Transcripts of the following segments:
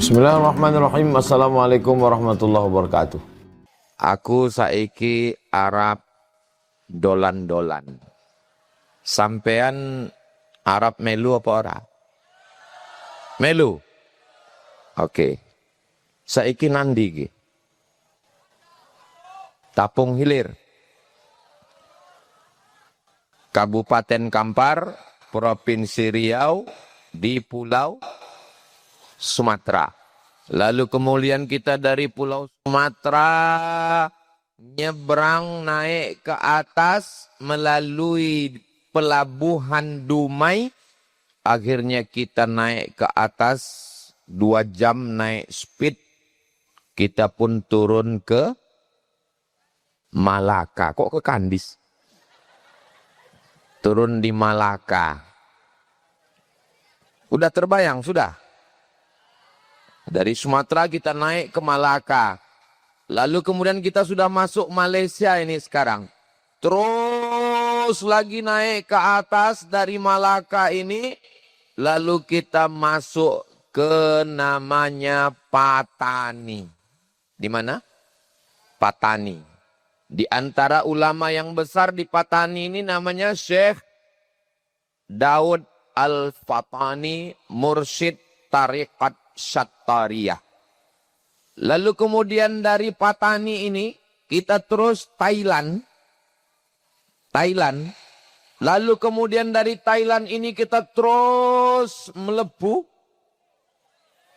Bismillahirrahmanirrahim. Assalamualaikum warahmatullahi wabarakatuh. Aku saiki Arab dolan-dolan. Sampean Arab melu apa ora? Melu. Oke. Saiki nandi iki? Tapung Hilir. Kabupaten Kampar, Provinsi Riau di Pulau Sumatera. Lalu kemudian kita dari Pulau Sumatera nyebrang naik ke atas melalui pelabuhan Dumai. Akhirnya kita naik ke atas 2 jam naik speed. Kita pun turun ke Malaka. Kok ke Kandis? Turun di Malaka. Udah terbayang? Sudah? Dari Sumatera kita naik ke Malaka. Lalu kemudian kita sudah masuk Malaysia ini sekarang. Terus lagi naik ke atas dari Malaka ini. Lalu kita masuk ke namanya Patani. Di mana? Patani. Di antara ulama yang besar di Patani ini namanya Syekh Daud Al-Fatani, Mursyid Tariqat Syattariyah. Lalu kemudian dari Patani ini kita terus Thailand. Lalu kemudian dari Thailand ini kita terus melebu.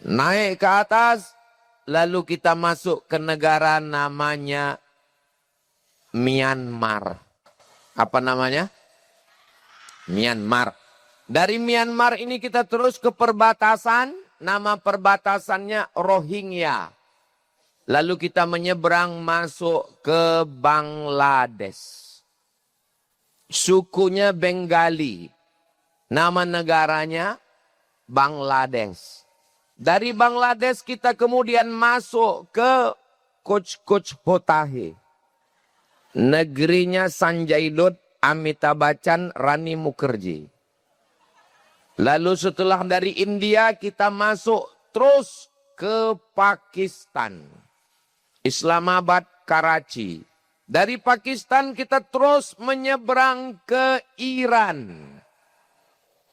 Naik ke atas. Lalu kita masuk ke negara namanya Myanmar. Apa namanya? Myanmar. Dari Myanmar ini kita terus ke perbatasan. Nama perbatasannya Rohingya. Lalu kita menyeberang masuk ke Bangladesh. Sukunya Bengali. Nama negaranya Bangladesh. Dari Bangladesh kita kemudian masuk ke Kuch Hotahe. Negerinya Sanjay Dutt, Amitabh Bachchan, Rani Mukherjee. Lalu setelah dari India kita masuk terus ke Pakistan. Islamabad, Karachi. Dari Pakistan kita terus menyeberang ke Iran.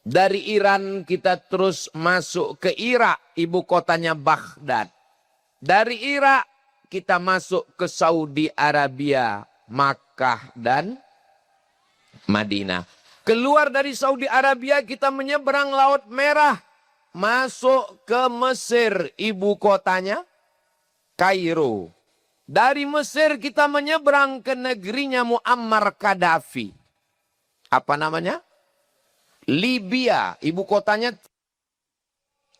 Dari Iran kita terus masuk ke Irak, ibu kotanya Baghdad. Dari Irak kita masuk ke Saudi Arabia, Makkah dan Madinah. Keluar dari Saudi Arabia kita menyeberang Laut Merah. Masuk ke Mesir, ibu kotanya Kairo. Dari Mesir kita menyeberang ke negerinya Muammar Gaddafi. Apa namanya? Libya, ibu kotanya.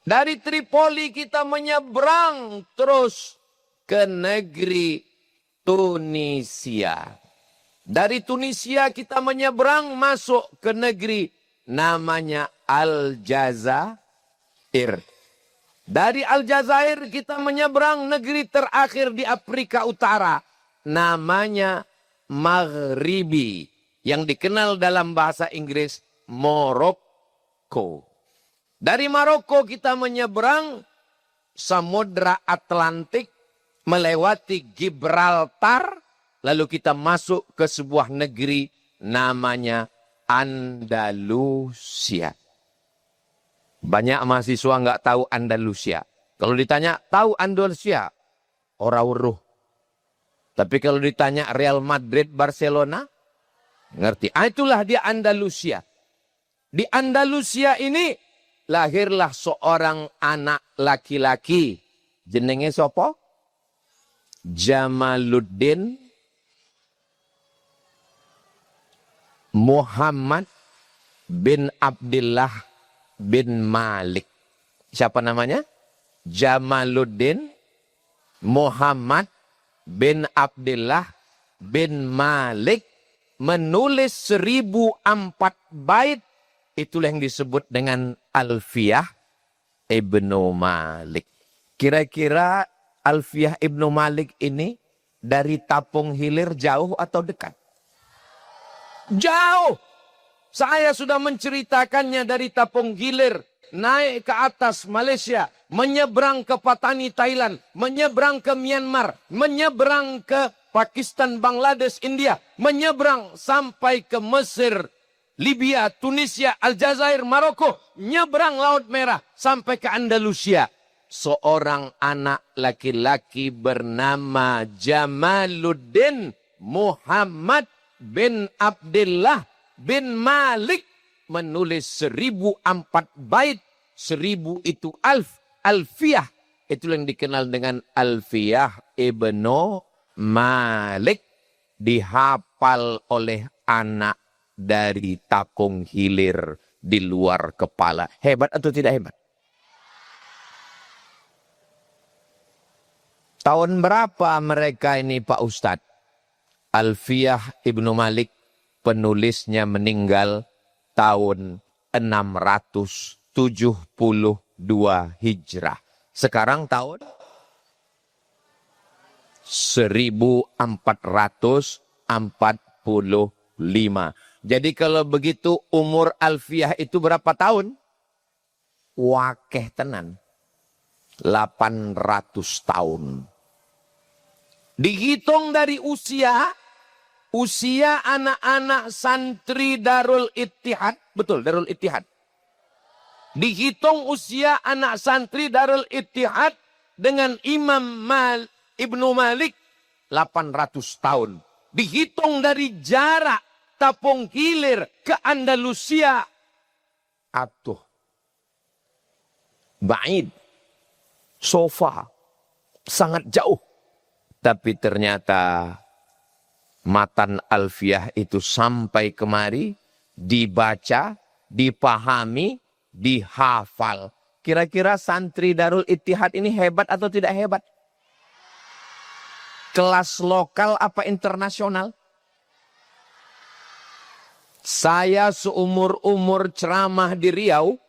Dari Tripoli kita menyeberang terus ke negeri Tunisia. Dari Tunisia kita menyeberang masuk ke negeri namanya Aljazair. Dari Aljazair kita menyeberang negeri terakhir di Afrika Utara. Namanya Maghribi. Yang dikenal dalam bahasa Inggris Maroko. Dari Maroko kita menyeberang Samudra Atlantik. Melewati Gibraltar. Lalu kita masuk ke sebuah negeri namanya Andalusia. Banyak mahasiswa nggak tahu Andalusia. Kalau ditanya, tahu Andalusia? Orang weruh. Tapi kalau ditanya Real Madrid, Barcelona, ngerti. Itulah dia Andalusia. Di Andalusia ini lahirlah seorang anak laki-laki. Jenenge sopo? Jamaluddin Muhammad bin Abdullah bin Malik. Siapa namanya? Jamaluddin Muhammad bin Abdullah bin Malik. Menulis 1004 bait. Itulah yang disebut dengan Alfiyah Ibnu Malik. Kira-kira Alfiyah Ibnu Malik ini dari Tapung Hilir jauh atau dekat? Jauh. Saya sudah menceritakannya dari Tapung Hilir naik ke atas Malaysia, menyeberang ke Patani Thailand, menyeberang ke Myanmar, menyeberang ke Pakistan, Bangladesh, India, menyeberang sampai ke Mesir, Libya, Tunisia, Aljazair, Maroko, nyeberang Laut Merah sampai ke Andalusia. Seorang anak laki-laki bernama Jamaluddin Muhammad bin Abdullah bin Malik menulis 1004 bait. 1000 itu alfiyah. Itu yang dikenal dengan Alfiyah Ibnu Malik. Dihafal oleh anak dari Takung Hilir di luar kepala. Hebat atau tidak hebat? Tahun berapa mereka ini Pak Ustadz? Alfiyah Ibnu Malik penulisnya meninggal tahun 672 Hijrah. Sekarang tahun 1445. Jadi kalau begitu umur Alfiyah itu berapa tahun? Wakeh tenan. 800 tahun. Dihitung dari usia anak-anak santri Darul Ittihad. Betul, Darul Ittihad. Dihitung usia anak santri Darul Ittihad dengan Imam Ibnu Malik 800 tahun. Dihitung dari jarak Tapung Hilir ke Andalusia. Atuh. Ba'id. Sofa. Sangat jauh. Tapi ternyata matan Alfiyah itu sampai kemari, dibaca, dipahami, dihafal. Kira-kira santri Darul Ittihad ini hebat atau tidak hebat? Kelas lokal apa internasional? Saya seumur-umur ceramah di Riau,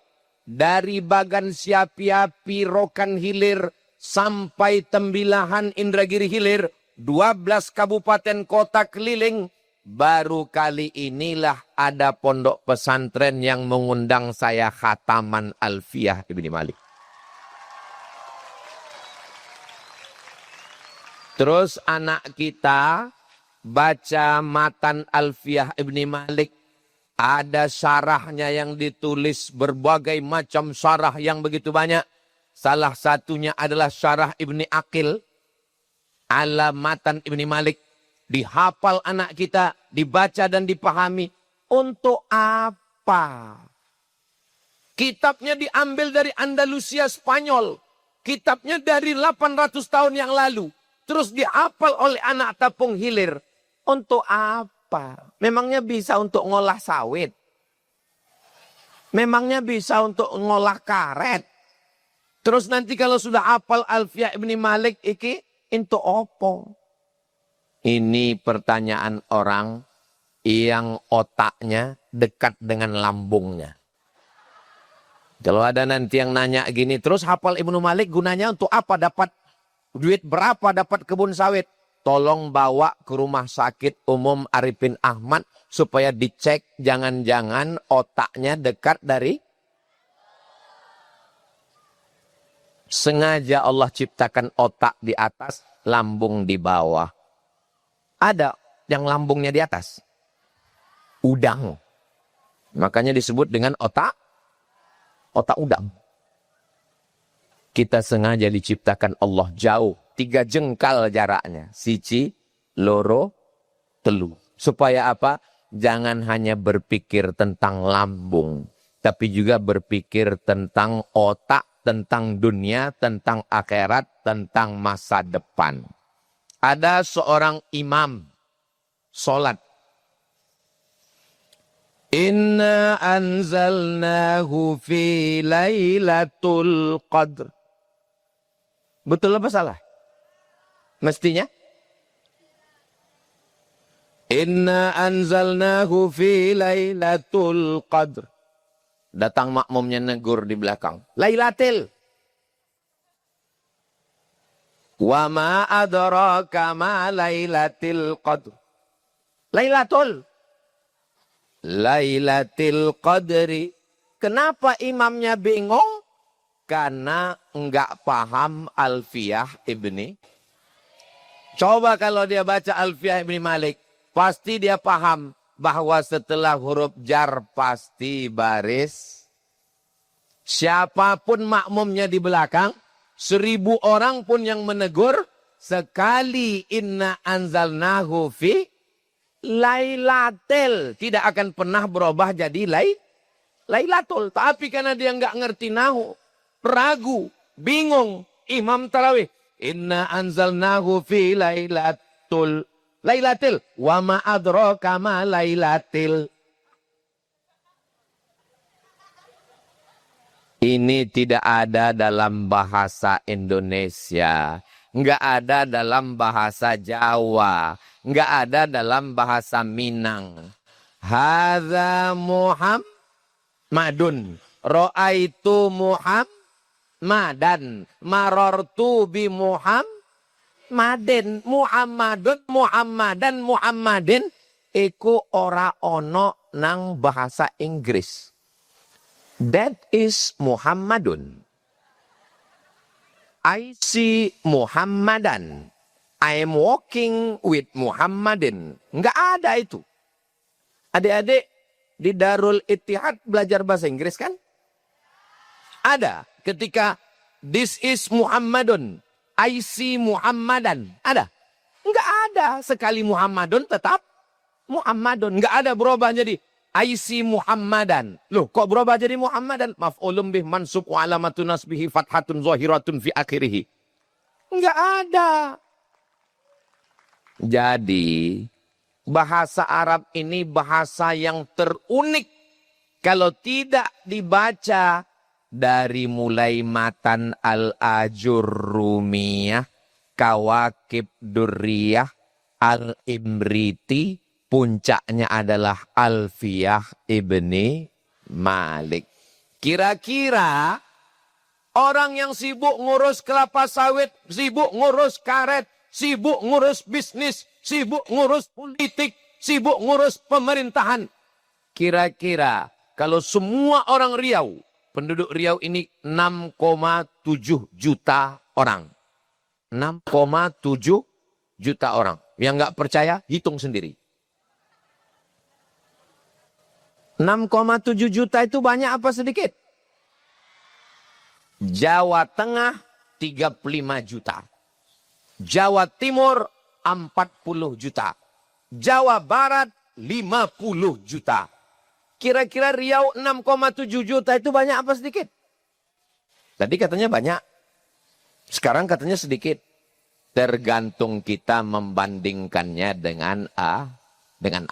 dari Bagan Siapi-Api, Rokan Hilir, sampai Tembilahan Indragiri Hilir, 12 kabupaten kota keliling, baru kali inilah ada pondok pesantren yang mengundang saya khataman Alfiyah Ibnu Malik. Terus anak kita baca matan Alfiyah Ibnu Malik, ada syarahnya yang ditulis berbagai macam syarah yang begitu banyak. Salah satunya adalah syarah Ibni Aqil, alamatan Ibni Malik. Dihafal anak kita, dibaca dan dipahami. Untuk apa? Kitabnya diambil dari Andalusia Spanyol. Kitabnya dari 800 tahun yang lalu. Terus dihafal oleh anak Tapung Hilir. Untuk apa? Memangnya bisa untuk ngolah sawit? Memangnya bisa untuk ngolah karet? Terus nanti kalau sudah hafal Alfiyah Ibnu Malik iki into opo? Ini pertanyaan orang yang otaknya dekat dengan lambungnya. Kalau ada nanti yang nanya gini, terus hafal Ibnu Malik gunanya untuk apa? Dapat duit berapa dapat kebun sawit? Tolong bawa ke rumah sakit umum Arifin Ahmad supaya dicek jangan-jangan otaknya dekat dari. Sengaja Allah ciptakan otak di atas, lambung di bawah. Ada yang lambungnya di atas. Udang. Makanya disebut dengan otak udang. Kita sengaja diciptakan Allah jauh. 3 jengkal jaraknya. Siji, loro, telu. Supaya apa? Jangan hanya berpikir tentang lambung. Tapi juga berpikir tentang otak, tentang dunia, tentang akhirat, tentang masa depan. Ada seorang imam solat. Inna anzalnahu fi lailatul qadr. Betul apa salah? Mestinya. Inna anzalnahu fi lailatul qadr. Datang makmumnya negur di belakang. Lailatul. Wa ma adraka ma lailatul qadr. Lailatul. Lailatul qadri Kenapa imamnya bingung? Karena enggak paham Alfiyah Ibni. Coba kalau dia baca Alfiyah Ibni Malik, pasti dia paham bahwa setelah huruf jar pasti baris. Siapapun makmumnya di belakang, 1000 orang pun yang menegur, sekali inna anzalnahu fi lailatul, tidak akan pernah berubah jadi lailatul. Tapi karena dia enggak ngerti nahu, ragu, bingung, imam tarawih, inna anzalnahu fi lailatul wa ma adraka ma lailatil. Ini tidak ada dalam bahasa Indonesia, enggak ada dalam bahasa Jawa, enggak ada dalam bahasa Minang. Hadza Muhammadun, ra'aitu Muhammadan, marartu bi Muhammadin, Muhammadan, Muhammadin iku ora ono nang bahasa Inggris. That is Muhammadun. I see Muhammadan. I am walking with Muhammadin. Enggak ada itu. Adik-adik di Darul Ittihad belajar bahasa Inggris kan? Ada. Ketika this is Muhammadun. I see Muhammadan. Ada? Enggak ada. Sekali Muhammadun tetap Muhammadun. Enggak ada berubah jadi I see Muhammadan. Loh, kok berubah jadi Muhammadan? Maf'ulun bih mansub wa alamatun nasbihi fathatun zahiratun fi akhirih. Enggak ada. Jadi, bahasa Arab ini bahasa yang terunik. Kalau tidak dibaca dari mulai matan al-ajurrumiyah, kawakib durriyah, al-imriti, puncaknya adalah Alfiyah Ibni Malik. Kira-kira orang yang sibuk ngurus kelapa sawit, sibuk ngurus karet, sibuk ngurus bisnis, sibuk ngurus politik, sibuk ngurus pemerintahan. Kira-kira kalau semua orang Riau, penduduk Riau ini 6,7 juta orang. 6,7 juta orang. Yang nggak percaya, hitung sendiri. 6,7 juta itu banyak apa sedikit? Jawa Tengah 35 juta. Jawa Timur 40 juta. Jawa Barat 50 juta. Kira-kira Riau 6,7 juta itu banyak apa sedikit? Tadi katanya banyak. Sekarang katanya sedikit. Tergantung kita membandingkannya dengan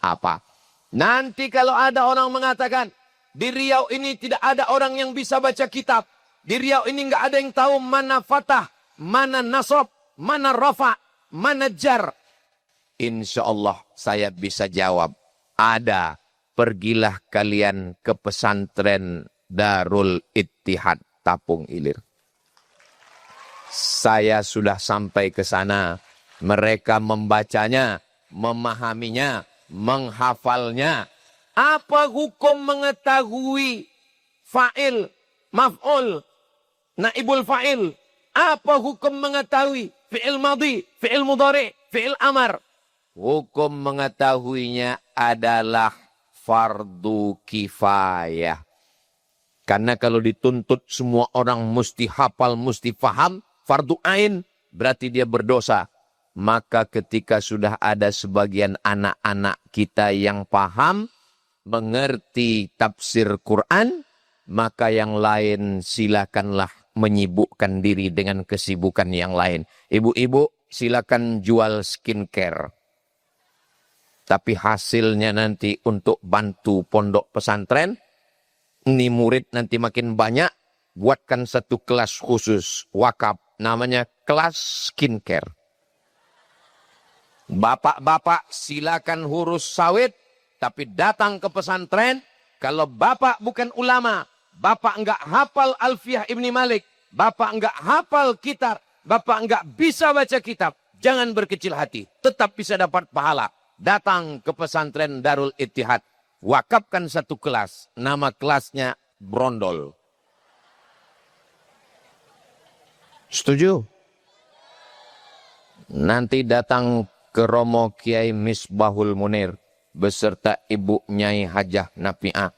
apa. Nanti kalau ada orang mengatakan, di Riau ini tidak ada orang yang bisa baca kitab. Di Riau ini nggak ada yang tahu mana fatah, mana nasab, mana rafa, mana jar. Insya Allah saya bisa jawab. Ada. Pergilah kalian ke pesantren Darul Ittihad Tapung Ilir. Saya sudah sampai ke sana. Mereka membacanya, memahaminya, menghafalnya. Apa hukum mengetahui fa'il, maf'ul, naibul fa'il? Apa hukum mengetahui fi'il madhi, fi'il mudhari, fi'il amar? Hukum mengetahuinya adalah fardu kifayah. Karena kalau dituntut semua orang mesti hafal, mesti faham, fardu ain, berarti dia berdosa. Maka ketika sudah ada sebagian anak-anak kita yang paham, mengerti tafsir Quran, maka yang lain silakanlah menyibukkan diri dengan kesibukan yang lain. Ibu-ibu silakan jual skincare. Tapi hasilnya nanti untuk bantu pondok pesantren, ini murid nanti makin banyak, buatkan satu kelas khusus wakaf, namanya kelas skincare. Bapak-bapak silakan urus sawit, tapi datang ke pesantren. Kalau bapak bukan ulama, bapak enggak hafal Alfiyah Ibni Malik, bapak enggak hafal kitab, bapak enggak bisa baca kitab, jangan berkecil hati, tetap bisa dapat pahala. Datang ke pesantren Darul Ittihad, wakafkan satu kelas, nama kelasnya brondol. Setuju? Nanti datang ke Romo Kiai Misbahul Munir beserta Ibu Nyai Hajah Nafi'ah.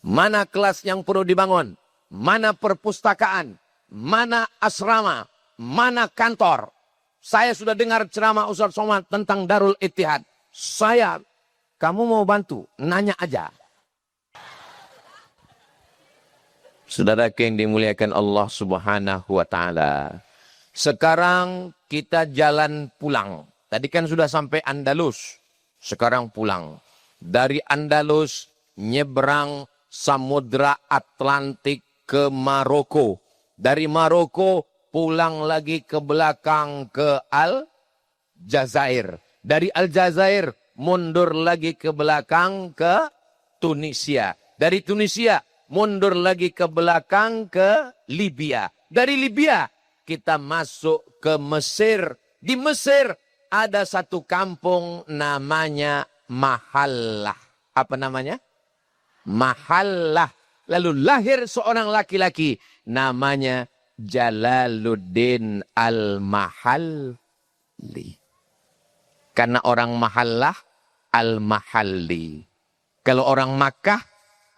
Mana kelas yang perlu dibangun? Mana perpustakaan? Mana asrama? Mana kantor? Saya sudah dengar ceramah Ustaz Somad tentang Darul Ittihad. Kamu mau bantu? Nanya aja. Saudara yang dimuliakan Allah Subhanahu wa Ta'ala. Sekarang kita jalan pulang. Tadi kan sudah sampai Andalus. Sekarang pulang. Dari Andalus nyebrang Samudra Atlantik ke Maroko. Dari Maroko pulang lagi ke belakang ke Aljazair. Dari Aljazair mundur lagi ke belakang ke Tunisia. Dari Tunisia mundur lagi ke belakang ke Libya. Dari Libya kita masuk ke Mesir. Di Mesir ada satu kampung namanya Mahallah. Apa namanya? Mahallah. Lalu lahir seorang laki-laki namanya Jalaluddin Al-Mahalli. Karena orang Mahallah Al-Mahalli. Kalau orang Makkah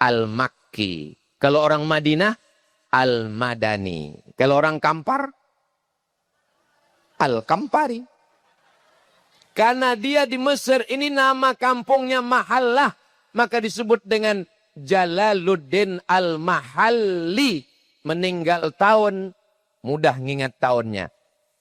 Al-Makki. Kalau orang Madinah Al-Madani. Kalau orang Kampar Al-Kampari. Karena dia di Mesir ini nama kampungnya Mahallah. Maka disebut dengan Jalaluddin Al-Mahalli. Meninggal tahun, mudah ngingat tahunnya.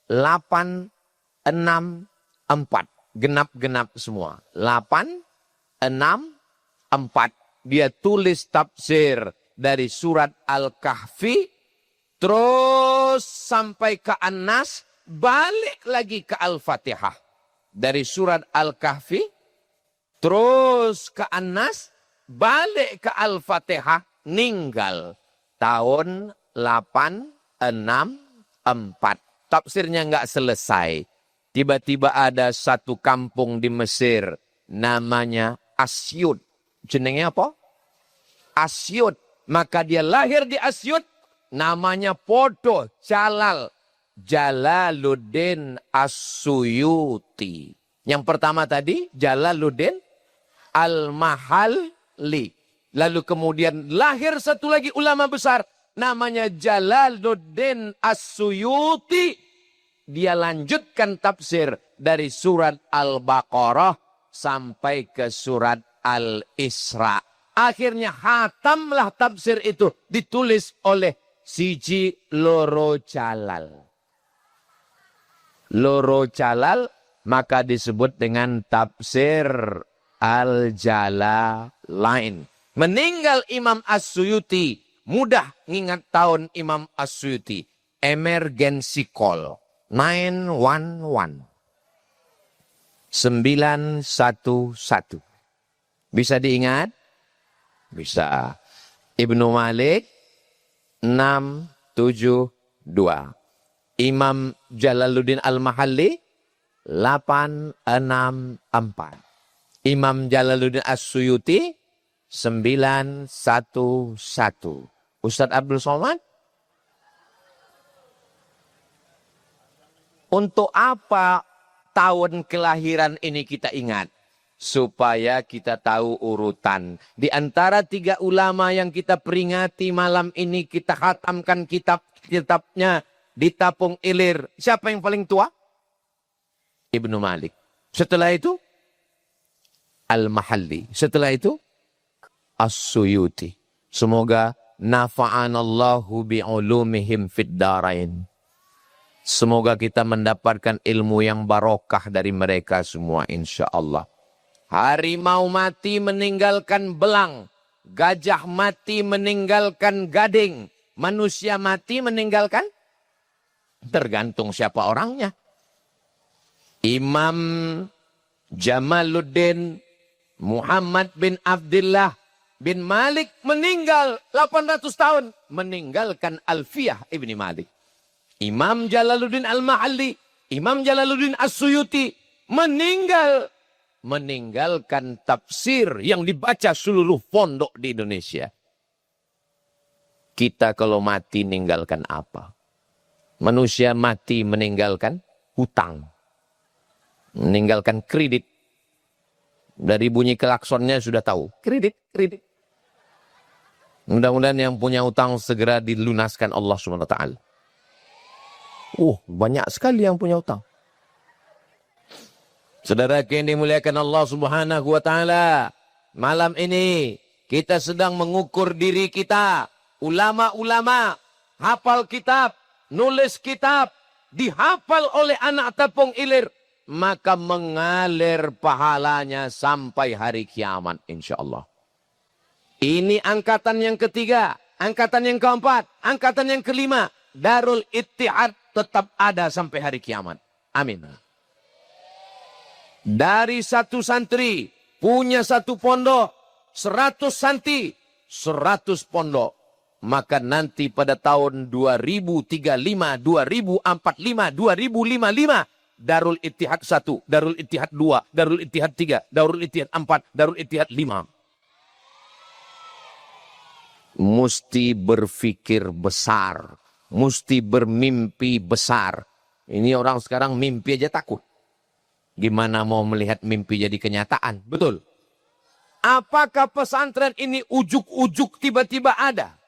864. Genap-genap semua. 864. Dia tulis tafsir dari surat Al-Kahfi. Terus sampai ke An-Nas. Balik lagi ke Al-Fatihah. Dari surat Al-Kahfi. Terus ke An-Nas. Balik ke Al-Fatihah. Ninggal. Tahun 864. Tafsirnya nggak selesai. Tiba-tiba ada satu kampung di Mesir. Namanya Asyut. Jenengnya apa? Asyut. Maka dia lahir di Asyut. Namanya podo. Jalaluddin As-Suyuti. Yang pertama tadi Jalaluddin Al-Mahalli. Lalu kemudian lahir satu lagi ulama besar. Namanya Jalaluddin As-Suyuti. Dia lanjutkan tafsir dari surat Al-Baqarah sampai ke surat Al-Isra. Akhirnya hatamlah tafsir itu ditulis oleh Siji Loro Jalal. Loro Jalal maka disebut dengan tafsir Al-Jalalain. Meninggal Imam As-Suyuti. Mudah ngingat tahun Imam As-Suyuti. Emergency call. 911. 911. Bisa diingat? Bisa. Ibnu Malik 672. Imam Jalaluddin Al-Mahalli 864. Imam Jalaluddin As-Suyuti 911. Ustadz Abdul Somad? Untuk apa tahun kelahiran ini kita ingat? Supaya kita tahu urutan. Di antara 3 ulama yang kita peringati malam ini, kita khatamkan kitabnya di Tapung Ilir. Siapa yang paling tua? Ibnu Malik. Setelah itu Al-Mahalli. Setelah itu As-Suyuti. Semoga nafa'anallahu bi'ulumihim fid darain. Semoga kita mendapatkan ilmu yang barokah dari mereka semua insya Allah. Harimau mati meninggalkan belang. Gajah mati meninggalkan gading. Manusia mati meninggalkan? Tergantung siapa orangnya. Imam Jamaluddin Muhammad bin Abdullah bin Malik meninggal 800 tahun. Meninggalkan Alfiyah Ibni Malik. Imam Jalaluddin Al-Mahalli, Imam Jalaluddin As-Suyuti meninggalkan tafsir yang dibaca seluruh pondok di Indonesia. Kita kalau mati meninggalkan apa? Manusia mati meninggalkan hutang. Meninggalkan kredit. Dari bunyi klaksonnya sudah tahu. Kredit. Mudah-mudahan yang punya hutang segera dilunaskan Allah SWT. Banyak sekali yang punya hutang. Saudara yang dimuliakan Allah Subhanahu wa taala, malam ini kita sedang mengukur diri kita. Ulama-ulama hafal kitab, nulis kitab, dihafal oleh anak tapung ilir, maka mengalir pahalanya sampai hari kiamat insyaallah. Ini angkatan yang ketiga, angkatan yang keempat, angkatan yang kelima. Darul Ittihad tetap ada sampai hari kiamat. Amin. Dari satu santri punya satu pondok, 100 santri, 100 pondok. Maka nanti pada tahun 2035, 2045, 2055, Darul Ittihad 1, Darul Ittihad 2, Darul Ittihad 3, Darul Ittihad 4, Darul Ittihad 5. Mesti berpikir besar, mesti bermimpi besar. Ini orang sekarang mimpi aja takut. Gimana mau melihat mimpi jadi kenyataan? Betul. Apakah pesantren ini ujuk-ujuk tiba-tiba ada?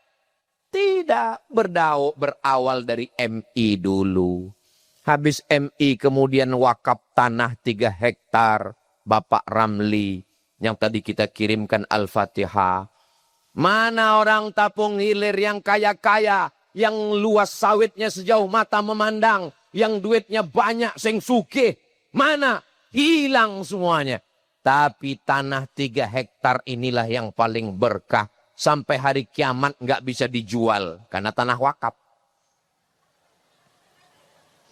Tidak. Berawal dari MI dulu. Habis MI kemudian wakaf tanah 3 hektar. Bapak Ramli yang tadi kita kirimkan Al-Fatihah. Mana orang Tapung Hilir yang kaya-kaya, yang luas sawitnya sejauh mata memandang, yang duitnya banyak, sing sugih. Mana? Hilang semuanya. Tapi tanah 3 hektar inilah yang paling berkah. Sampai hari kiamat nggak bisa dijual. Karena tanah wakaf.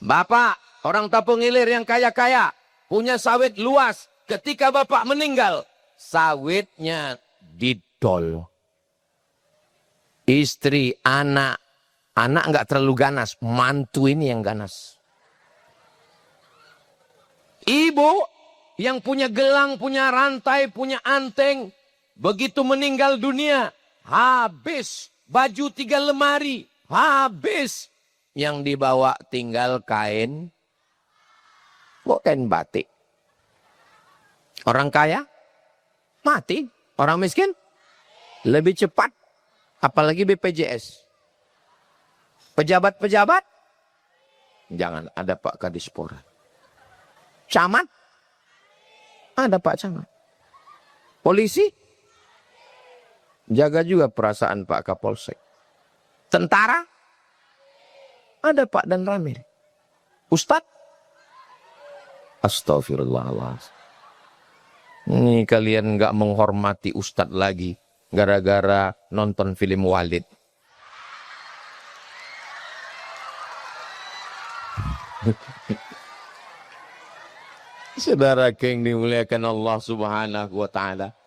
Bapak, orang Tapung Hilir yang kaya-kaya. Punya sawit luas. Ketika bapak meninggal, sawitnya didol. Istri, anak. Anak nggak terlalu ganas. Mantu ini yang ganas. Ibu yang punya gelang, punya rantai, punya anteng. Begitu meninggal dunia, habis. Baju 3 lemari, habis. Yang dibawa tinggal kain. Kok kain batik? Orang kaya, mati. Orang miskin, lebih cepat. Apalagi BPJS. Pejabat-pejabat, jangan ada Pak Kadispora. Camat, ada Pak Camat. Polisi, jaga juga perasaan Pak Kapolsek. Tentara, ada Pak Dan Ramil. Ustadz, astagfirullahaladzim. Ini kalian nggak menghormati Ustadz lagi gara-gara nonton film Walid. Saudara yang dimuliakan Allah Subhanahu wa taala.